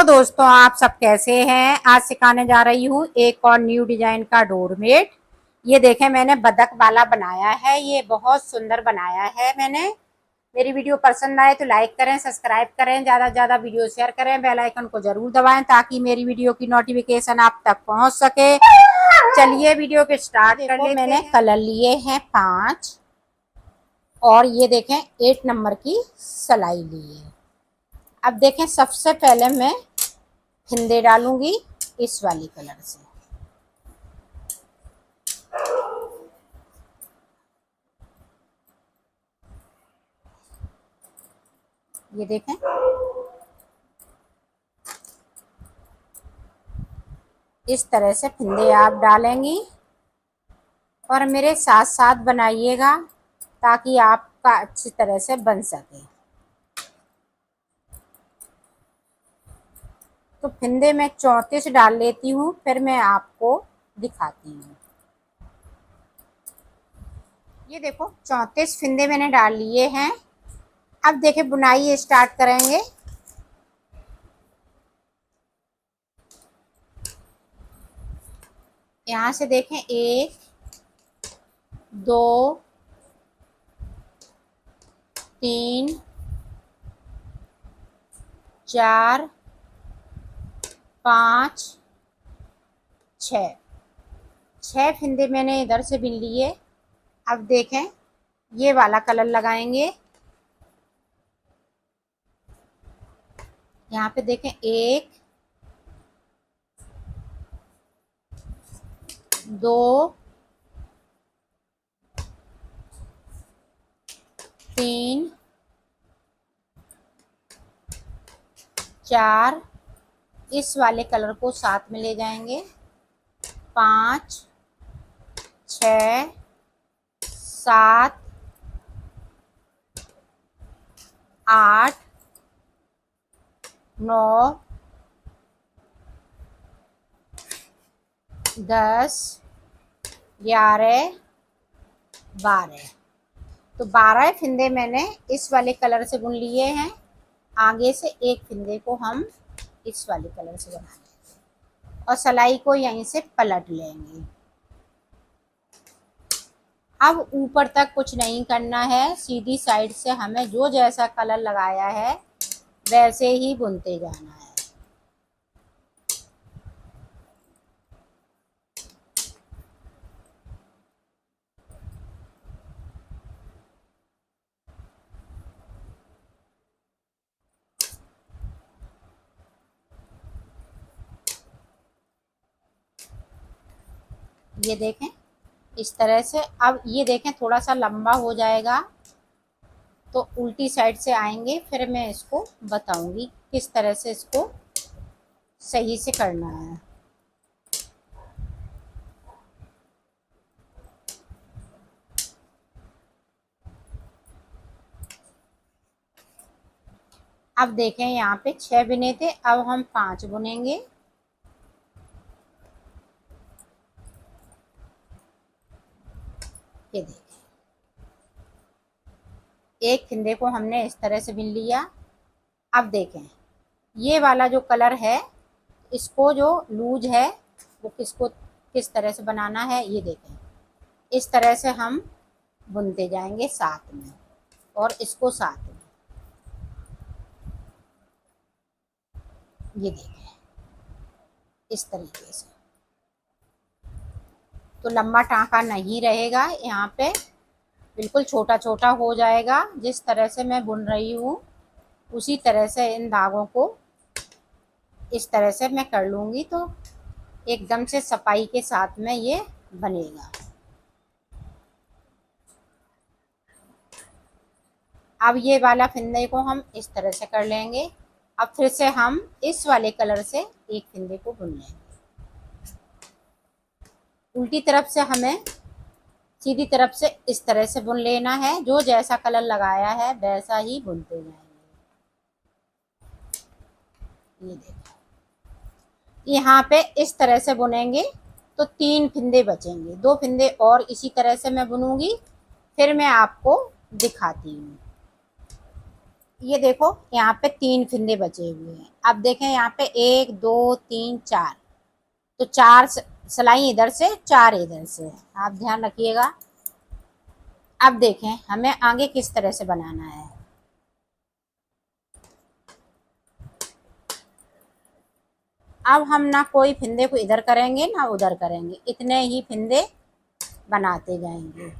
Hello दोस्तों, आप सब कैसे हैं। आज सिखाने जा रही हूँ एक और न्यू डिजाइन का डोरमेट। ये देखें, मैंने बतख वाला बनाया है। ये बहुत सुंदर बनाया है मैंने। मेरी वीडियो पसंद आए तो लाइक करें, सब्सक्राइब करें, ज़्यादा से ज़्यादा वीडियो शेयर करें, बेल आइकन को जरूर दबाएं ताकि मेरी वीडियो की नोटिफिकेशन आप तक पहुंच सके। चलिए वीडियो के स्टार्ट कर लेते हैं। मैंने कलर लिए हैं 5 और ये देखें 8 नंबर की सिलाई ली है। अब देखें, सबसे पहले मैं फिंदे डालूंगी इस वाली कलर से। ये देखें, इस तरह से फिंदे आप डालेंगी और मेरे साथ साथ बनाइएगा ताकि आपका अच्छी तरह से बन सके। तो फिंदे मैं 34 डाल लेती हूँ, फिर मैं आपको दिखाती हूँ। ये देखो, 34 फिंदे मैंने डाल लिए हैं। अब देखें, बुनाई स्टार्ट करेंगे। यहाँ से देखें, 1 2 3 4 5 6 फिंदे मैंने इधर से बिन लिए। अब देखें, ये वाला कलर लगाएंगे। यहाँ पे देखें, 1 2 3 4, इस वाले कलर को साथ में ले जाएंगे। 5 6 7 8 9 10 11 12। तो 12 फिंदे मैंने इस वाले कलर से बुन लिए हैं। आगे से एक फिंदे को हम इस वाले कलर से बना लेंगे और सिलाई को यहीं से पलट लेंगे। अब ऊपर तक कुछ नहीं करना है, सीधी साइड से हमें जो जैसा कलर लगाया है वैसे ही बुनते जाना है। ये देखें, इस तरह से। अब ये देखें, थोड़ा सा लंबा हो जाएगा तो उल्टी साइड से आएंगे, फिर मैं इसको बताऊंगी किस तरह से इसको सही से करना है। अब देखें, यहाँ पे 6 बुने थे, अब हम 5 बुनेंगे। ये देखें, एक फिंदे को हमने इस तरह से बिन लिया। अब देखें, ये वाला जो कलर है, इसको जो लूज है वो किस तरह से बनाना है। ये देखें, इस तरह से हम बुनते जाएंगे साथ में और इसको साथ में। ये देखें, इस तरीके से। तो लंबा टाँका नहीं रहेगा, यहाँ पे बिल्कुल छोटा छोटा हो जाएगा। जिस तरह से मैं बुन रही हूँ उसी तरह से इन धागों को इस तरह से मैं कर लूँगी तो एकदम से सफाई के साथ में ये बनेगा। अब ये वाला फिंदे को हम इस तरह से कर लेंगे। अब फिर से हम इस वाले कलर से एक फिंदे को बुन लेंगे। उल्टी तरफ से हमें सीधी तरफ से इस तरह से बुन लेना है। जो जैसा कलर लगाया है वैसा ही बुनते जाएंगे। ये देखो, यहाँ पे इस तरह से बुनेंगे तो 3 फिंदे बचेंगे। 2 फिंदे और इसी तरह से मैं बुनूंगी, फिर मैं आपको दिखाती हूँ। ये देखो यहाँ पे 3 फिंदे बचे हुए हैं। अब देखें यहाँ पे 1 2 3 4, तो 4 सिलाई इधर से 4 इधर से, आप ध्यान रखिएगा। अब देखें हमें आगे किस तरह से बनाना है। अब हम ना कोई फिंदे को इधर करेंगे ना उधर करेंगे, इतने ही फिंदे बनाते जाएंगे।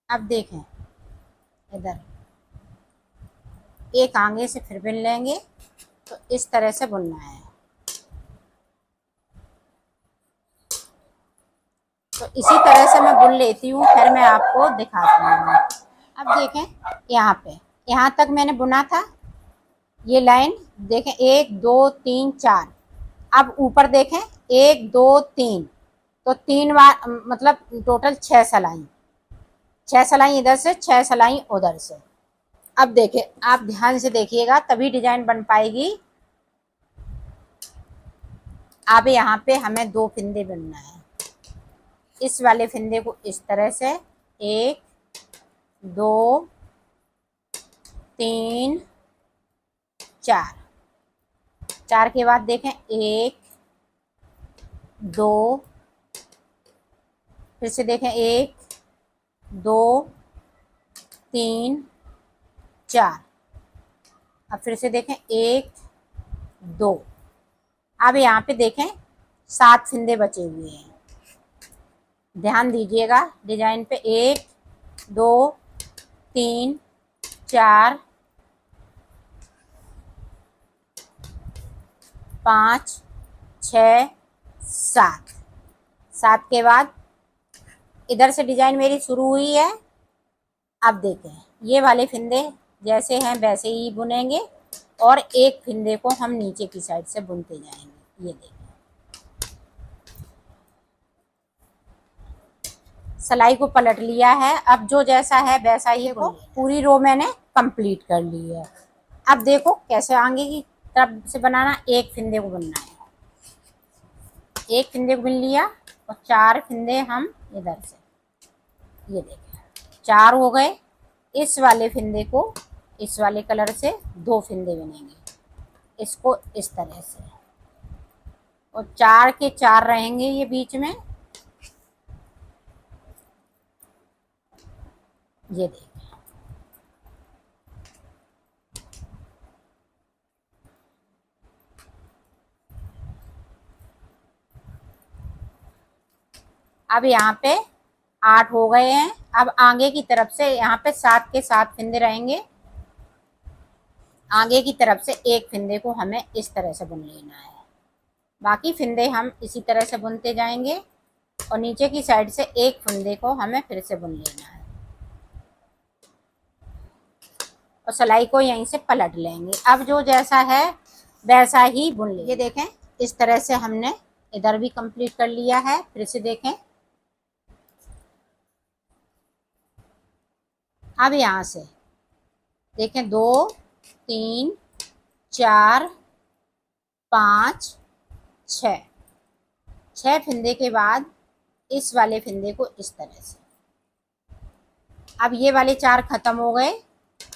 अब देखें इधर एक आगे से फिर बुन लेंगे, तो इस तरह से बुनना है। तो इसी तरह से मैं बुन लेती हूँ, फिर मैं आपको दिखाती हूँ। अब देखें यहाँ तक मैंने बुना था, ये लाइन देखें 1 2 3 4। अब ऊपर देखें 1 2 3, तो 3 बार मतलब टोटल 6 सिलाई, 6 सिलाई इधर से 6 सिलाई उधर से। अब देखें आप ध्यान से देखिएगा तभी डिजाइन बन पाएगी। अब यहाँ पे हमें 2 फिंदे बुनना है। इस वाले फिंदे को इस तरह से 1 2 3 4, 4 के बाद देखें 1 2, फिर से देखें 1 2 3 4, अब फिर से देखें 1 2। अब यहाँ पे देखें 7 फिंदे बचे हुए हैं। ध्यान दीजिएगा डिजाइन पे, 1 2 3 4 5 6 7, 7 के बाद इधर से डिजाइन मेरी शुरू हुई है। अब देखें ये वाले फिंदे जैसे हैं वैसे ही बुनेंगे, और एक फिंदे को हम नीचे की साइड से बुनते जाएंगे। ये देखें सिलाई को पलट लिया है, अब जो जैसा है वैसा ही को पूरी रो मैंने कंप्लीट कर ली है। अब देखो कैसे आगे की तरफ से बनाना, एक फिंदे को बुनना है, एक फिंदे को बुन लिया और 4 फिंदे हम इधर से, ये देखें 4 हो गए। इस वाले फिंदे को इस वाले कलर से 2 फिंदे बनेंगे, इसको इस तरह से, और 4 के 4 रहेंगे ये बीच में। ये देखें अब यहाँ पे 8 हो गए हैं। अब आगे की तरफ से यहाँ पे 7 के 7 फिंदे रहेंगे, आगे की तरफ से एक फिंदे को हमें इस तरह से बुन लेना है। बाकी फिंदे हम इसी तरह से बुनते जाएंगे, और नीचे की साइड से एक फिंदे को हमें फिर से बुन लेना है, और सिलाई को यहीं से पलट लेंगे। अब जो जैसा है वैसा ही बुन लेंगे। ये देखें इस तरह से हमने इधर भी कंप्लीट कर लिया है। फिर से देखें, अब यहाँ से देखें 2 3 4 5 6, 6 फिंदे के बाद इस वाले फिंदे को इस तरह से। अब ये वाले 4 खत्म हो गए,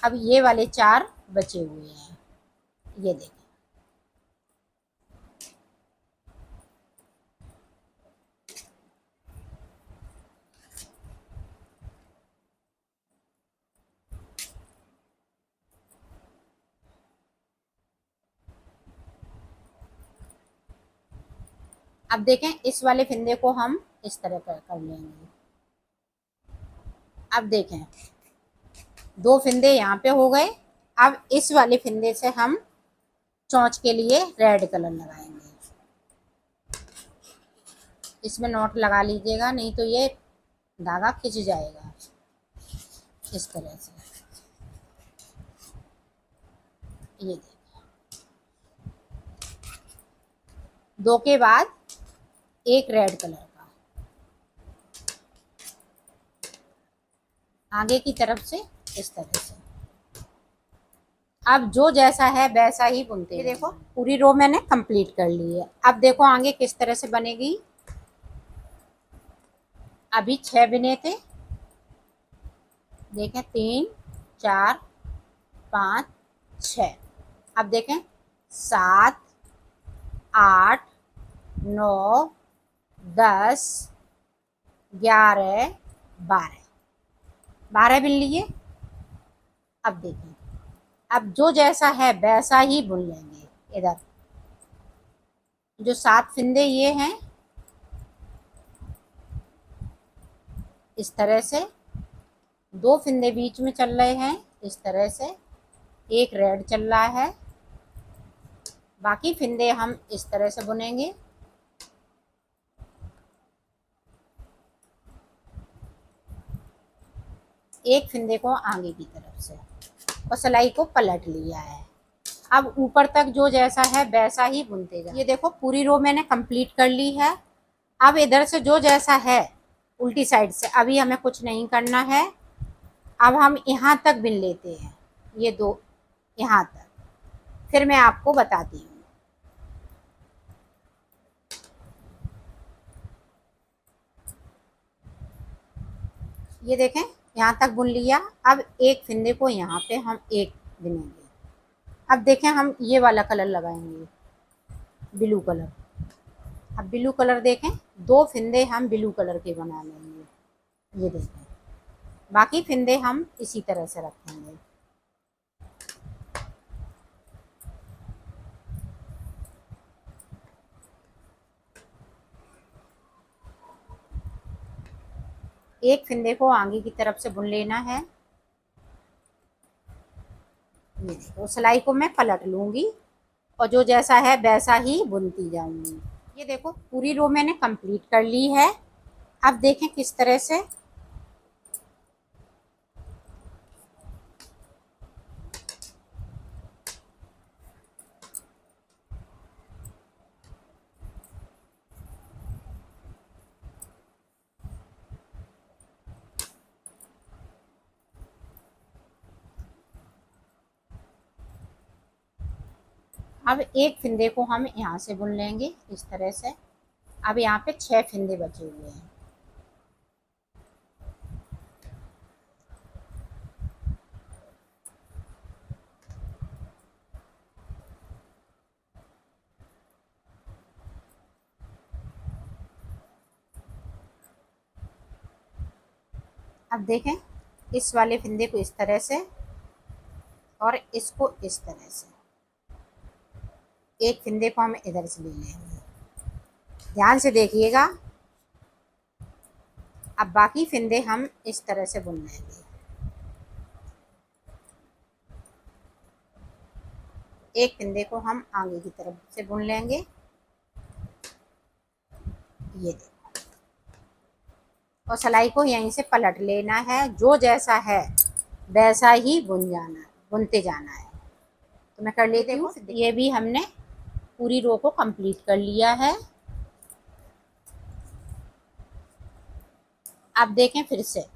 अब ये वाले 4 बचे हुए हैं। ये देखें अब देखें इस वाले फिंदे को हम इस तरह कर लेंगे। अब देखें 2 फिंदे यहाँ पे हो गए। अब इस वाले फिंदे से हम चोंच के लिए रेड कलर लगाएंगे। इसमें नॉट लगा लीजिएगा, नहीं तो ये धागा खिंच जाएगा। इस तरह से ये देखिए, 2 के बाद एक रेड कलर का आगे की तरफ से इस तरह से। अब जो जैसा है वैसा ही बुनते हैं। देखो पूरी रो मैंने कंप्लीट कर ली है। अब देखो आगे किस तरह से बनेगी। अभी 6 बिने थे, देखें 3 4 5 6। अब देखें 7 8 9 10 11 12 बिन लिए। अब देखिए, अब जो जैसा है वैसा ही बुन लेंगे। इधर जो 7 फिंदे ये हैं इस तरह से, 2 फिंदे बीच में चल रहे हैं इस तरह से, एक रेड चल रहा है, बाकी फिंदे हम इस तरह से बुनेंगे। एक फिंदे को आगे की तरफ से और सिलाई को पलट लिया है। अब ऊपर तक जो जैसा है वैसा ही बुनते जाए। ये देखो पूरी रो मैंने कंप्लीट कर ली है। अब इधर से जो जैसा है उल्टी साइड से, अभी हमें कुछ नहीं करना है। अब हम यहाँ तक बिन लेते हैं, ये 2 यहाँ तक, फिर मैं आपको बताती हूँ। ये देखें यहाँ तक बुन लिया। अब एक फिंदे को यहाँ पे हम एक बिनेंगे। अब देखें हम ये वाला कलर लगाएंगे, ब्लू कलर। अब ब्लू कलर देखें, 2 फिंदे हम ब्लू कलर के बना लेंगे। ये देखें, बाकी फिंदे हम इसी तरह से रखेंगे। एक फिंदे को आगे की तरफ से बुन लेना है। ये देखो सिलाई को मैं पलट लूंगी और जो जैसा है वैसा ही बुनती जाऊंगी। ये देखो पूरी रो मैंने कंप्लीट कर ली है। अब देखें किस तरह से। अब एक फिंदे को हम यहाँ से बुन लेंगे इस तरह से। अब यहाँ पे 6 फिंदे बचे हुए हैं। अब देखें इस वाले फिंदे को इस तरह से और इसको इस तरह से, एक फिंदे को हम इधर से ले लेंगे। ध्यान से देखिएगा। अब बाकी फिंदे हम इस तरह से बुन लेंगे। एक फिंदे को हम आगे की तरफ से बुन लेंगे। ये देखो, और सिलाई को यहीं से पलट लेना है। जो जैसा है वैसा ही बुनते जाना है। तो मैं कर लेती हूँ। ये भी हमने पूरी रो को कंप्लीट कर लिया है। अब देखें फिर से,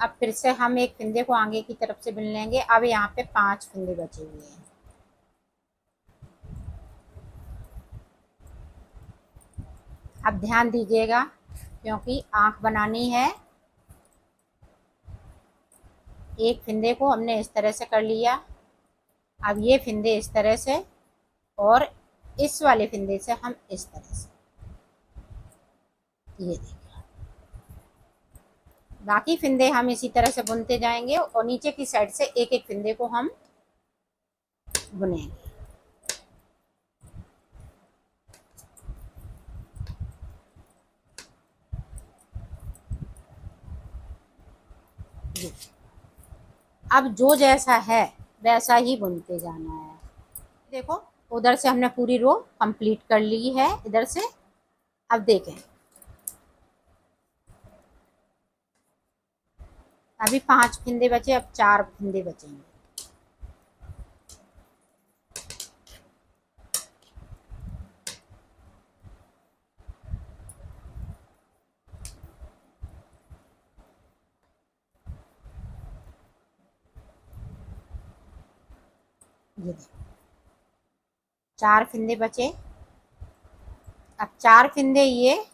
अब फिर से हम एक फिंदे को आगे की तरफ से बुन लेंगे। अब यहाँ पे 5 फिंदे बचे हुए हैं। अब ध्यान दीजिएगा क्योंकि आंख बनानी है। एक फिंदे को हमने इस तरह से कर लिया। अब ये फिंदे इस तरह से और इस वाले फिंदे से हम इस तरह से, ये देखिए। बाकी फिंदे हम इसी तरह से बुनते जाएंगे और नीचे की साइड से एक एक फिंदे को हम बुनेंगे। ये अब जो जैसा है वैसा ही बुनते जाना है। देखो उधर से हमने पूरी रो कंप्लीट कर ली है इधर से। अब देखें अभी 5 फंदे बचे, अब 4 फंदे बचेंगे। ये देखो 4 फंदे बचे। अब 4 फंदे ये,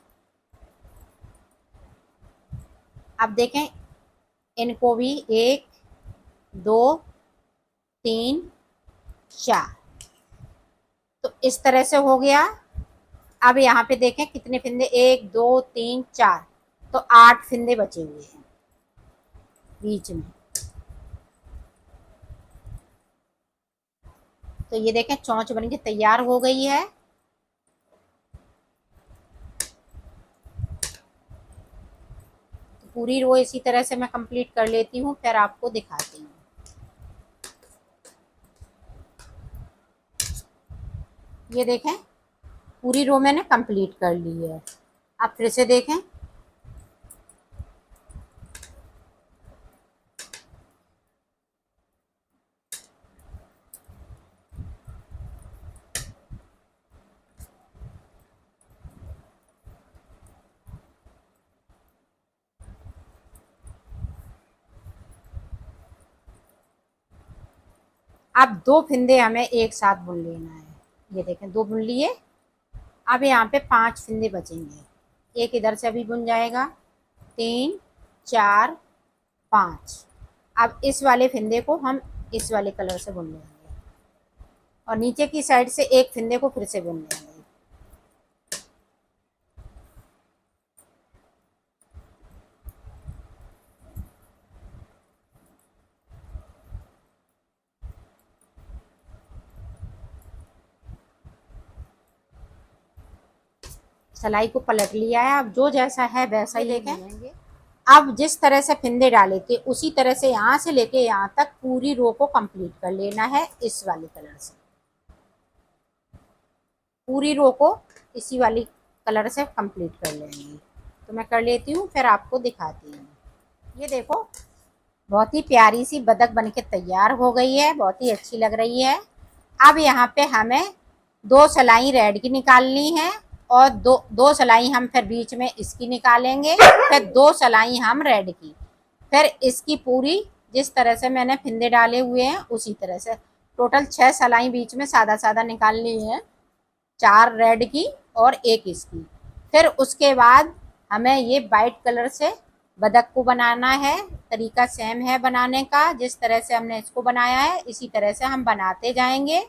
अब देखें इनको भी 1 2 3 4, तो इस तरह से हो गया। अब यहाँ पे देखें कितने फंदे, 1 2 3 4, तो 8 फंदे बचे हुए हैं बीच में। तो ये देखें चोंच बन के तैयार हो गई है। तो पूरी रो इसी तरह से मैं कंप्लीट कर लेती हूँ, फिर आपको दिखाती हूँ। ये देखें पूरी रो मैंने कंप्लीट कर ली है। आप फिर से देखें, अब 2 फंदे हमें एक साथ बुन लेना है। ये देखें 2 बुन लिए। अब यहाँ पे 5 फंदे बचेंगे। एक इधर से अभी बुन जाएगा, 3 4 5। अब इस वाले फंदे को हम इस वाले कलर से बुन लेंगे और नीचे की साइड से एक फंदे को फिर से बुन लेंगे। सिलाई को पलट लिया है। अब जो जैसा है वैसा ही देखें। अब जिस तरह से फंदे डाले थे उसी तरह से यहाँ से लेके यहाँ तक पूरी रो को कंप्लीट कर लेना है इस वाले कलर से। पूरी रो को इसी वाली कलर से कंप्लीट कर लेंगे। तो मैं कर लेती हूँ फिर आपको दिखाती हूँ। ये देखो बहुत ही प्यारी सी बतख बनके तैयार हो गई है, बहुत ही अच्छी लग रही है। अब यहाँ पे हमें 2 सिलाई रेड की निकालनी है और दो सिलाई हम फिर बीच में इसकी निकालेंगे, फिर 2 सिलाई हम रेड की, फिर इसकी पूरी जिस तरह से मैंने फिंदे डाले हुए हैं उसी तरह से टोटल 6 सिलाई बीच में सादा सादा निकालनी है, 4 रेड की और 1 इसकी। फिर उसके बाद हमें ये वाइट कलर से बतख को बनाना है। तरीका सेम है बनाने का, जिस तरह से हमने इसको बनाया है इसी तरह से हम बनाते जाएंगे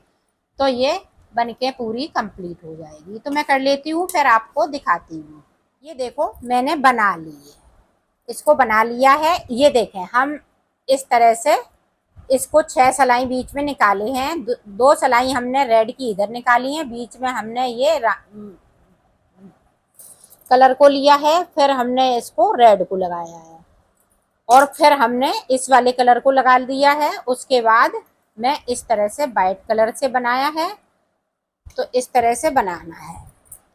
तो ये बनके पूरी कंप्लीट हो जाएगी। तो मैं कर लेती हूँ फिर आपको दिखाती हूँ। ये देखो मैंने बना ली है, इसको बना लिया है। ये देखें हम इस तरह से इसको 6 सिलाई बीच में निकाले हैं। 2 सिलाई हमने रेड की इधर निकाली है, बीच में हमने ये कलर को लिया है, फिर हमने इसको रेड को लगाया है और फिर हमने इस वाले कलर को लगा दिया है। उसके बाद मैं इस तरह से वाइट कलर से बनाया है। तो इस तरह से बनाना है।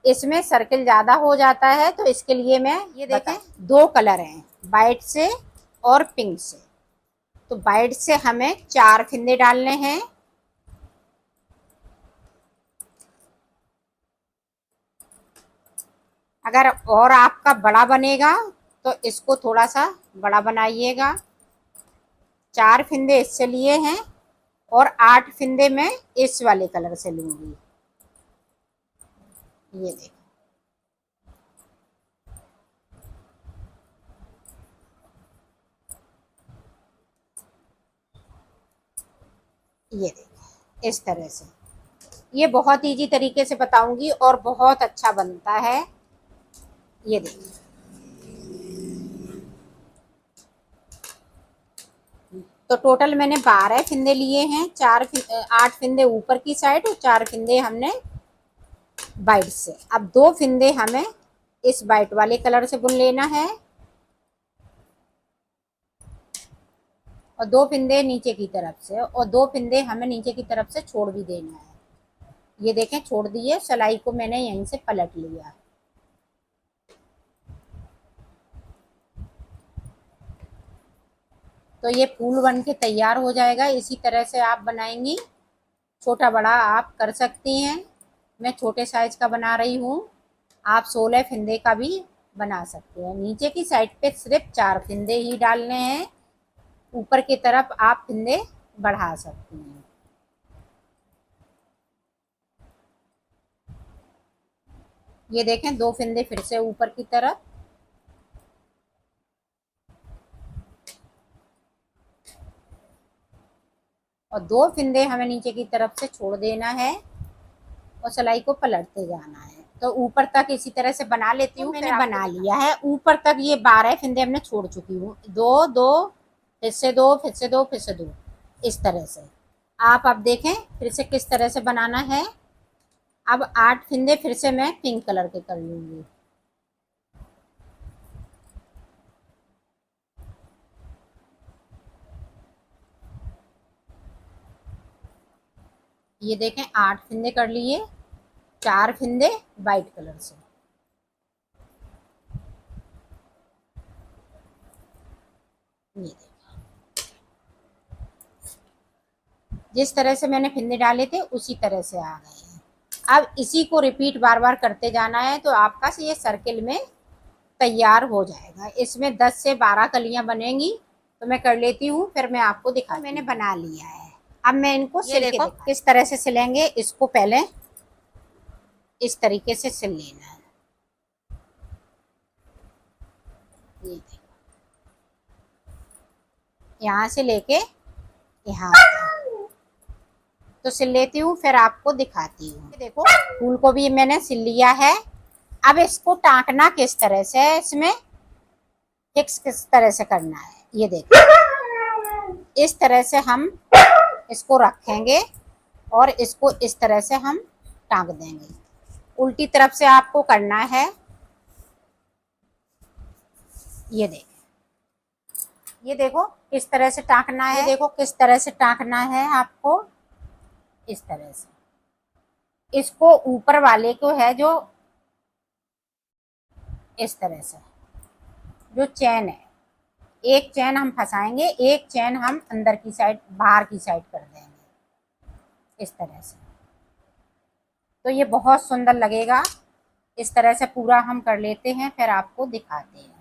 इसमें सर्किल ज़्यादा हो जाता है तो इसके लिए मैं ये देखें 2 कलर हैं, वाइट से और पिंक से। तो वाइट से हमें 4 फंदे डालने हैं। अगर और आपका बड़ा बनेगा तो इसको थोड़ा सा बड़ा बनाइएगा। 4 फंदे इससे लिए हैं और 8 फंदे मैं इस वाले कलर से लूंगी। ये देखो ये देखो इस तरह से। ये बहुत इजी तरीके से बताऊंगी और बहुत अच्छा बनता है। ये देखिए तो टोटल मैंने 12 फंदे लिए हैं। 8 फंदे ऊपर की साइड और 4 फंदे हमने वाइट से। अब 2 फंदे हमें इस वाइट वाले कलर से बुन लेना है। और 2 फिंदे नीचे की तरफ से, और 2 फिंदे हमें नीचे की तरफ से छोड़ भी देना है। ये देखें छोड़ दिए, सिलाई को मैंने यहीं से पलट लिया। तो ये फूल बन के तैयार हो जाएगा। इसी तरह से आप बनाएंगी, छोटा बड़ा आप कर सकती हैं। मैं छोटे साइज का बना रही हूँ, आप 16 फिंदे का भी बना सकते हैं। नीचे की साइड पे सिर्फ 4 फिंदे ही डालने हैं, ऊपर की तरफ आप फिंदे बढ़ा सकती हैं। ये देखें 2 फिंदे फिर से ऊपर की तरफ, और 2 फिंदे हमें नीचे की तरफ से छोड़ देना है और सिलाई को पलटते जाना है। तो ऊपर तक इसी तरह से बना लेती हूँ। मैंने बना लिया है ऊपर तक, ये 12 फिंदे हमने छोड़ चुकी हूँ। 2 2 फिर से 2 फिर से 2 फिर से 2, इस तरह से। आप अब देखें फिर से किस तरह से बनाना है। अब 8 फिंदे फिर से मैं पिंक कलर के कर लूँगी। ये देखें 8 फिंदे कर लिए, 4 फिंदे वाइट कलर से। ये देखें जिस तरह से मैंने फिंदे डाले थे उसी तरह से आ गए हैं। अब इसी को रिपीट बार बार करते जाना है, तो आपका ये सर्किल में तैयार हो जाएगा। इसमें 10 से 12 कलियां बनेंगी। तो मैं कर लेती हूँ, फिर मैं आपको दिखा। मैंने बना लिया है, अब मैं इनको सिल के किस तरह से सिलेंगे। इसको पहले इस तरीके से सिल लेना है। ये देखो, यहाँ से लेके यहाँ तो सिल लेती हूँ, फिर आपको दिखाती हूँ। देखो फूल को भी मैंने सिल लिया है। अब इसको टाँकना किस तरह से है, इसमें फिक्स किस तरह से करना है। ये देखो इस तरह से हम इसको रखेंगे और इसको इस तरह से हम टाँक देंगे। उल्टी तरफ से आपको करना है। ये देखो किस तरह से टाँकना है। ये देखो किस तरह से टाँकना है आपको, इस तरह से। इसको ऊपर वाले को है जो इस तरह से, जो चैन है, एक चैन हम फंसाएंगे, एक चैन हम अंदर की साइड बाहर की साइड कर देंगे इस तरह से। तो ये बहुत सुंदर लगेगा। इस तरह से पूरा हम कर लेते हैं, फिर आपको दिखाते हैं।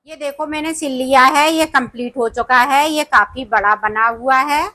ये देखो मैंने सिल लिया है, ये कंप्लीट हो चुका है। ये काफी बड़ा बना हुआ है।